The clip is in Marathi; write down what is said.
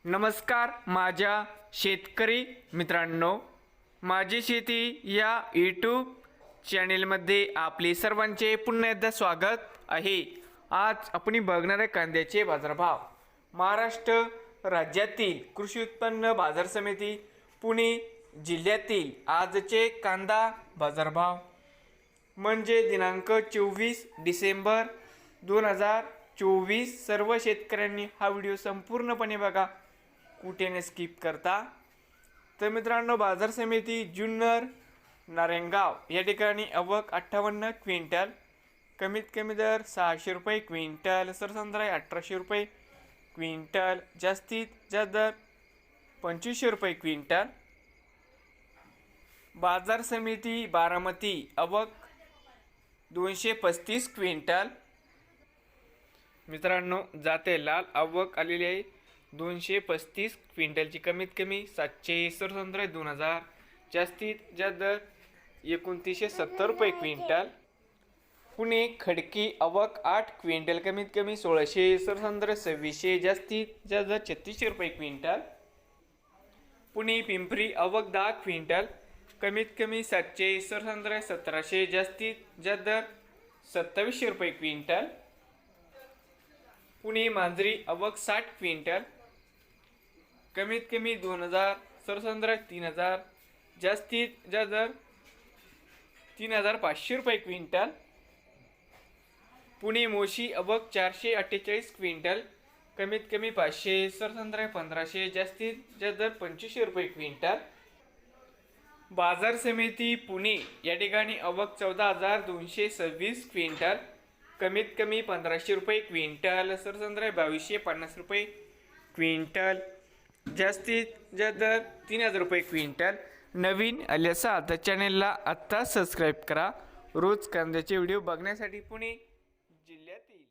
नमस्कार माझ्या शेतकरी मित्रांनो, माझी शेती या यूट्यूब चॅनेलमध्ये आपले सर्वांचे पुन्हा एकदा स्वागत आहे। आज आपण बघणार आहे कांद्याचे बाजारभाव। महाराष्ट्र राज्यातील कृषी उत्पन्न बाजार समिती पुणे जिल्ह्यातील आजचे कांदा बाजारभाव म्हणजे दिनांक 24 डिसेंबर 2024। सर्व शेतकऱ्यांनी हा व्हिडिओ संपूर्णपणे बघा, कुठे न स्किप करता। तर मित्रांनो, बाजार समिती जुन्नर नारायणगाव या ठिकाणी आवक 58 क्विंटल, कमीत कमी दर 600 रुपये क्विंटल, सरसंद्राई 1800 रुपये क्विंटल, जास्तीत जास्त दर 2500 रुपये क्विंटल। बाजार समिती बारामती आवक 235 क्विंटल। मित्रांनो, जाते लाल आवक आलेली आहे 235 क्विंटलची, कमीत कमी 700, सरसंद्राई 2000, जास्तीत जास्त दर 2970 रुपये क्विंटल। पुणे खडकी आवक 8 क्विंटल, कमीत कमी 1600, सरसंद्राई 2600, जास्तीत जास्त दर 3600 रुपये क्विंटल। पुणे पिंपरी आवक 10 क्विंटल, कमीत कमी 700, सरसंद्राई 1700, जास्तीत जास्त दर 2700 रुपये क्विंटल। पुणे मांजरी आवक 60 क्विंटल, कमीत कमी 2000, सरसंद्राई 3000, जास्तीत जास्त दर 3500 रुपये क्विंटल। पुणे मोशी आवक 448 क्विंटल, कमीत कमी 500, सरसंद्राई 1500, जास्तीत जास्त दर 2500 रुपये क्विंटल। बाजार समिती पुणे या ठिकाणी आवक 14226 क्विंटल, कमीत कमी 1500 रुपये क्विंटल, सरसंद्राई 2250 रुपये क्विंटल, जास्तीत जास्त दर 3000 रुपये क्विंटल। नवीन आले असाल तर चॅनेलला आत्ता सबस्क्राईब करा रोज कांद्याचे व्हिडिओ बघण्यासाठी। पुणे जिल्ह्यातील